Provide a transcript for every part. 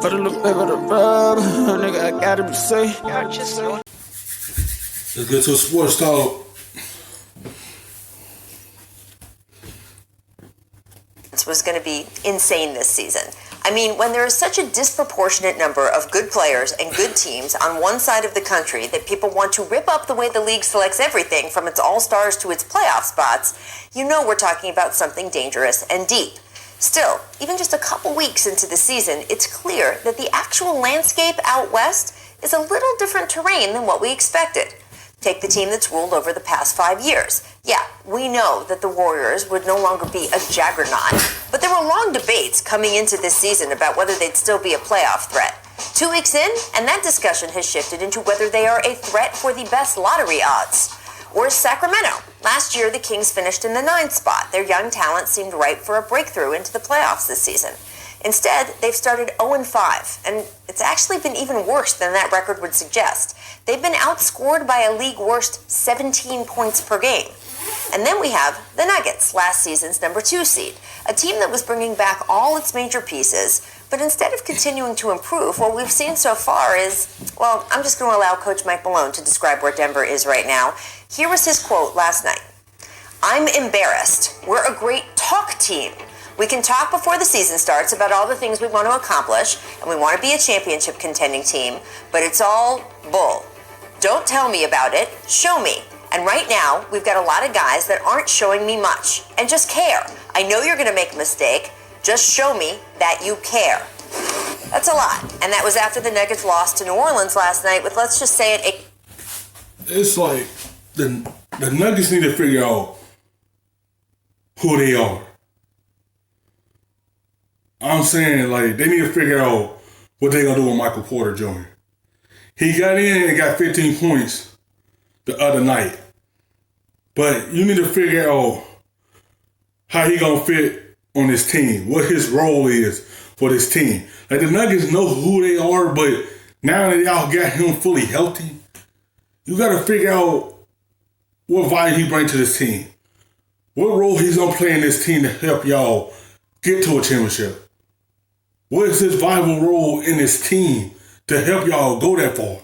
Put a little bit of the rub, nigga, I gotta be safe. Let's get to a sports talk. Was going to be insane this season. I mean, when there is such a disproportionate number of good players and good teams on one side of the country that people want to rip up the way the league selects everything from its all-stars to its playoff spots, you know we're talking about something dangerous and deep. Still, even just a couple weeks into the season, it's clear that the actual landscape out west is a little different terrain than what we expected. Take the team that's ruled over the past 5 years. Yeah, we know that the Warriors would no longer be a juggernaut, but there were long debates coming into this season about whether they'd still be a playoff threat. 2 weeks in, and that discussion has shifted into whether they are a threat for the best lottery odds. Or Sacramento. Last year, the Kings finished in the 9th spot. Their young talent seemed ripe for a breakthrough into the playoffs this season. Instead, they've started 0-5, and it's actually been even worse than that record would suggest. They've been outscored by a league-worst 17 points per game. And then we have the Nuggets, last season's number 2 seed, a team that was bringing back all its major pieces, but instead of continuing to improve, what we've seen so far is, well, I'm just going to allow Coach Mike Malone to describe where Denver is right now. Here was his quote last night. "I'm embarrassed. We're a great talk team. We can talk before the season starts about all the things we want to accomplish, and we want to be a championship contending team, but it's all bull. Don't tell me about it, show me. And right now, we've got a lot of guys that aren't showing me much, and just care. I know you're going to make a mistake, just show me that you care." That's a lot, and that was after the Nuggets lost to New Orleans last night with, let's just say it, It's like the Nuggets need to figure out who they are. I'm saying, like, they need to figure out what they're going to do with Michael Porter Jr. He got in and got 15 points the other night. But you need to figure out how he going to fit on this team, what his role is for this team. Like, the Nuggets know who they are, but now that y'all got him fully healthy, you got to figure out what value he brings to this team. What role he's going to play in this team to help y'all get to a championship. What is his vital role in this team to help y'all go that far?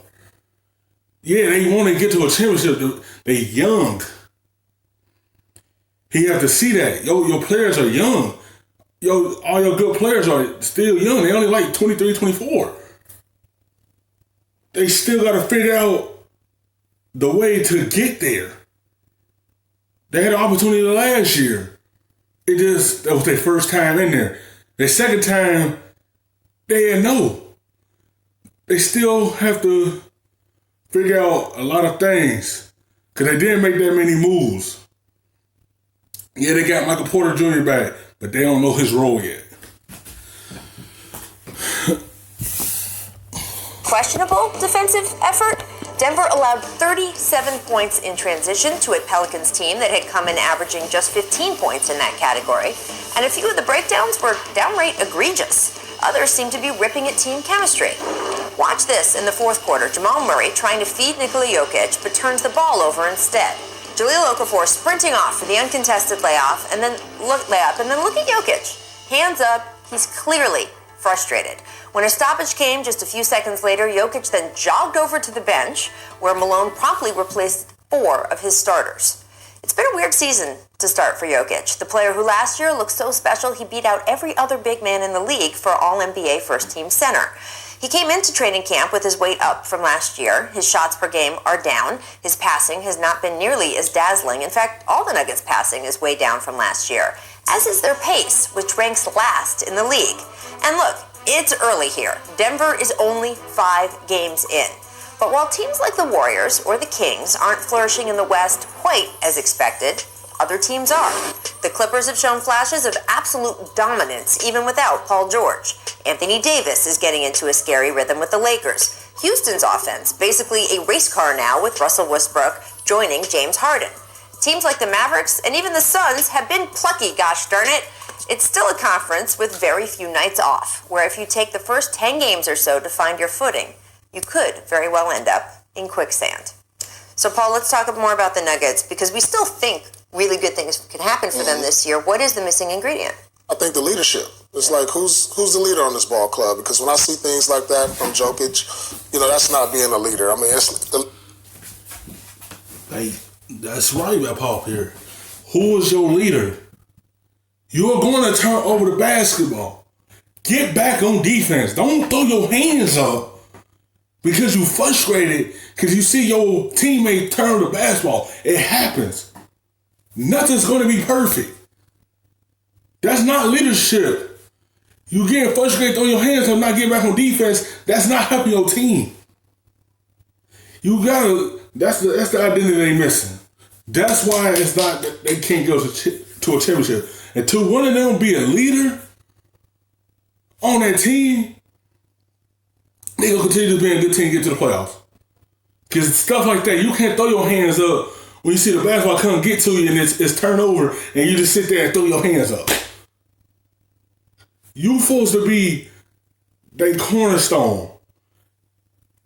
Yeah, they want to get to a championship. They young. He have to see that. Your players are young. All your good players are still young. They only like 23, 24. They still got to figure out the way to get there. They had an opportunity last year. That was their first time in there. Their second time, they didn't know. They still have to figure out a lot of things because they didn't make that many moves. Yeah, they got Michael Porter Jr. back, but they don't know his role yet. questionable defensive effort. Denver allowed 37 points in transition to a Pelicans team that had come in averaging just 15 points in that category. And a few of the breakdowns were downright egregious. Others seemed to be ripping at team chemistry. Watch this in the fourth quarter. Jamal Murray trying to feed Nikola Jokic, but turns the ball over instead. Jahlil Okafor sprinting off for the uncontested layup, and then look at Jokic. Hands up, he's clearly frustrated. When a stoppage came just a few seconds later, Jokic then jogged over to the bench, where Malone promptly replaced 4 of his starters. It's been a weird season to start for Jokic, the player who last year looked so special he beat out every other big man in the league for All-NBA first-team center. He came into training camp with his weight up from last year. His shots per game are down. His passing has not been nearly as dazzling. In fact, all the Nuggets' passing is way down from last year, as is their pace, which ranks last in the league. And look, it's early here. Denver is only 5 games in. But while teams like the Warriors or the Kings aren't flourishing in the West quite as expected, other teams are. The Clippers have shown flashes of absolute dominance even without Paul George. Anthony Davis is getting into a scary rhythm with the Lakers. Houston's offense, basically a race car now with Russell Westbrook joining James Harden. Teams like the Mavericks and even the Suns have been plucky, gosh darn it. It's still a conference with very few nights off, where if you take the first 10 games or so to find your footing, you could very well end up in quicksand. So, Paul, let's talk more about the Nuggets, because we still think really good things can happen for them this year. What is the missing ingredient? I think the leadership. It's like, who's the leader on this ball club? Because when I see things like that from Jokic, that's not being a leader. I mean, that's right, Paul here. Who is your leader? You're going to turn over the basketball. Get back on defense. Don't throw your hands up because you frustrated because you see your teammate turn the basketball. It happens. Nothing's going to be perfect. That's not leadership. You getting frustrated, throw your hands up, not getting back on defense. That's not helping your team. You gotta. That's the identity they missing. That's why it's not that they can't go to a championship. And to one of them be a leader on that team, they gonna continue to be a good team and get to the playoffs. Because stuff like that, you can't throw your hands up when you see the basketball come get to you and it's turnover and you just sit there and throw your hands up. You supposed to be their cornerstone,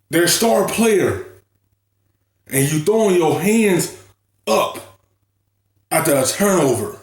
their star player, and you throwing your hands up after a turnover.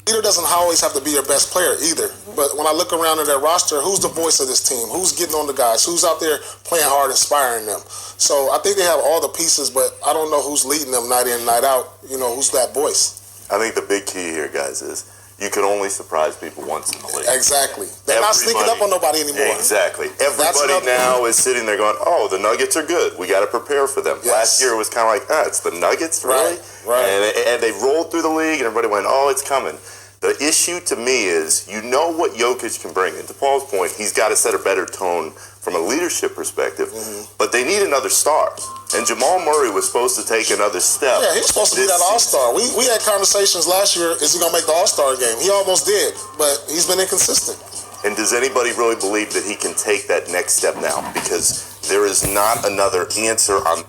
Leader doesn't always have to be your best player either. But when I look around at their roster, who's the voice of this team? Who's getting on the guys? Who's out there playing hard, inspiring them? So I think they have all the pieces, but I don't know who's leading them night in, night out. Who's that voice? I think the big key here, guys, is you can only surprise people once in the league. Exactly. They're not sneaking up on nobody anymore. Exactly. Everybody now is sitting there going, oh, the Nuggets are good. We got to prepare for them. Yes. Last year it was kind of like, it's the Nuggets, really? Right. And they rolled through the league and everybody went, oh, it's coming. The issue to me is you know what Jokic can bring. And to Paul's point, he's got to set a better tone from a leadership perspective. But they need another star. And Jamal Murray was supposed to take another step. Yeah, he was supposed to be that all-star. We had conversations last year, is he going to make the all-star game? He almost did, but he's been inconsistent. And does anybody really believe that he can take that next step now? Because there is not another answer on...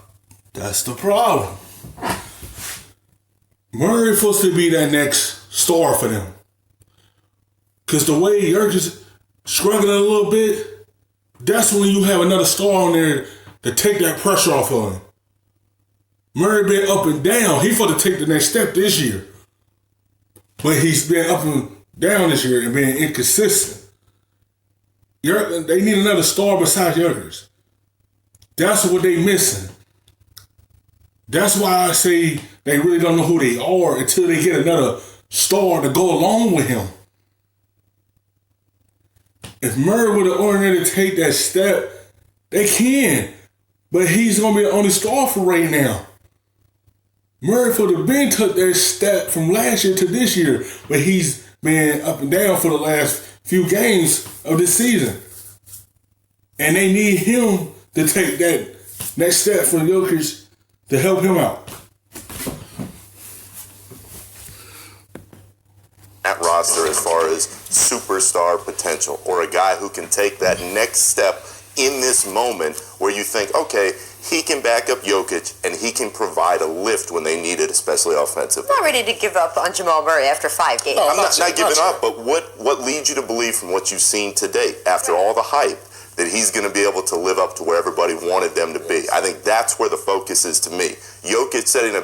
That's the problem. Murray's supposed to be that next star for them. Because the way Jokic is struggling a little bit, that's when you have another star on there to take that pressure off of him. Murray been up and down. He's supposed to take the next step this year. But he's been up and down this year and being inconsistent. They need another star besides Jokic. That's what they missing. That's why I say they really don't know who they are until they get another star to go along with him. If Murray would have ordinarily take that step, they can. But he's going to be the only star for right now. Murray for the Ben took that step from last year to this year, but he's been up and down for the last few games of this season. And they need him to take that next step for Jokic to help him out. That roster as far as superstar potential or a guy who can take that next step in this moment where you think, okay, he can back up Jokic and he can provide a lift when they need it, especially offensively. I'm not ready to give up on Jamal Murray after 5 games. No, I'm not giving up, but what leads you to believe from what you've seen to date, after all the hype, that he's going to be able to live up to where everybody wanted them to be? I think that's where the focus is to me. Jokic setting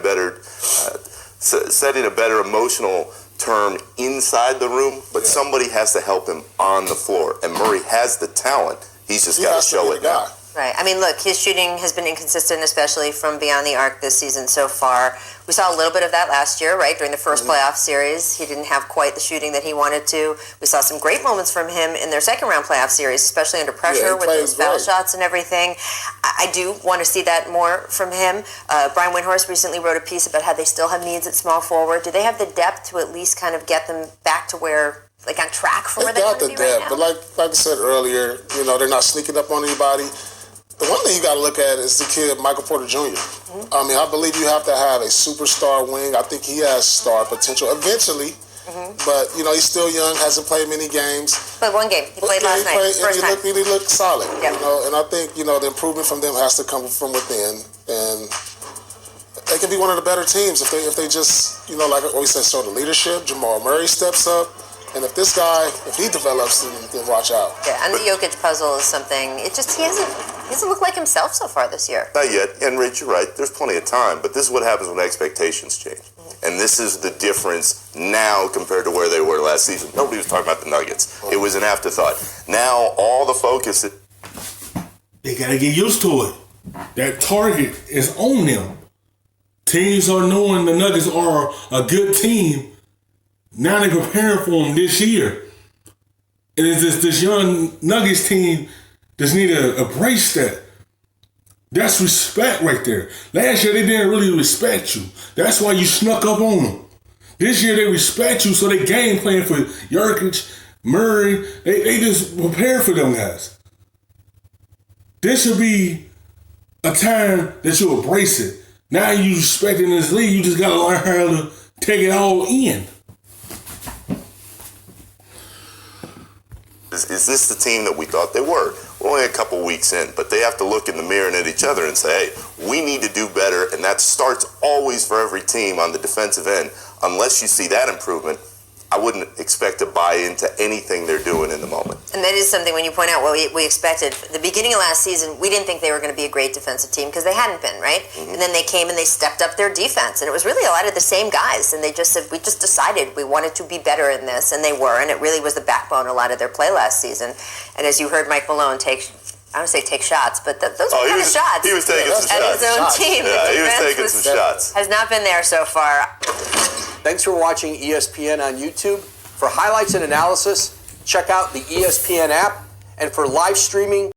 a better emotional term inside the room, but somebody has to help him on the floor. And Murray has the talent. He's just got to show it now. Right. I mean, look, his shooting has been inconsistent, especially from beyond the arc this season so far. We saw a little bit of that last year, right? During the first playoff series, he didn't have quite the shooting that he wanted to. We saw some great moments from him in their second round playoff series, especially under pressure with those foul shots and everything. I do want to see that more from him. Brian Windhorst recently wrote a piece about how they still have needs at small forward. Do they have the depth to at least kind of get them back to where, like, on track for where they want to be right now? But like I said earlier, they're not sneaking up on anybody. The one thing you got to look at is the kid, Michael Porter Jr. I mean, I believe you have to have a superstar wing. I think he has star potential eventually. But, he's still young, hasn't played many games. Played one game. He played last night. First time. He looked solid. Yep. And I think, the improvement from them has to come from within. And they can be one of the better teams if they just, like we said, show the leadership. Jamal Murray steps up. And if this guy, if he develops, then watch out. Yeah, and the Jokic puzzle is something. He doesn't look like himself so far this year. Not yet. And Rich, you're right. There's plenty of time. But this is what happens when expectations change. and this is the difference now compared to where they were last season. Nobody was talking about the Nuggets. It was an afterthought. Now all the focus... They got to get used to it. That target is on them. Teams are knowing the Nuggets are a good team. Now they're preparing for them this year. And it's this young Nuggets team just need to embrace that. That's respect right there. Last year, they didn't really respect you. That's why you snuck up on them. This year, they respect you, so they game plan for Jokic, Murray. They just prepare for them guys. This should be a time that you embrace it. Now you respecting this league, you just got to learn how to take it all in. Is this the team that we thought they were? We're only a couple weeks in, but they have to look in the mirror and at each other and say, hey, we need to do better, and that starts always for every team on the defensive end. Unless you see that improvement, I wouldn't expect to buy into anything they're doing in the moment. And that is something when you point out what we expected. The beginning of last season, we didn't think they were going to be a great defensive team because they hadn't been, right? Mm-hmm. And then they came and they stepped up their defense. And it was really a lot of the same guys. And they just said, we just decided we wanted to be better in this. And they were. And it really was the backbone of a lot of their play last season. And as you heard Mike Malone take shots, but those were kind of shots. He was taking some shots. At his own team. Yeah, he was taking some shots. Has not been there so far. Thanks for watching ESPN on YouTube. For highlights and analysis, check out the ESPN app. And for live streaming,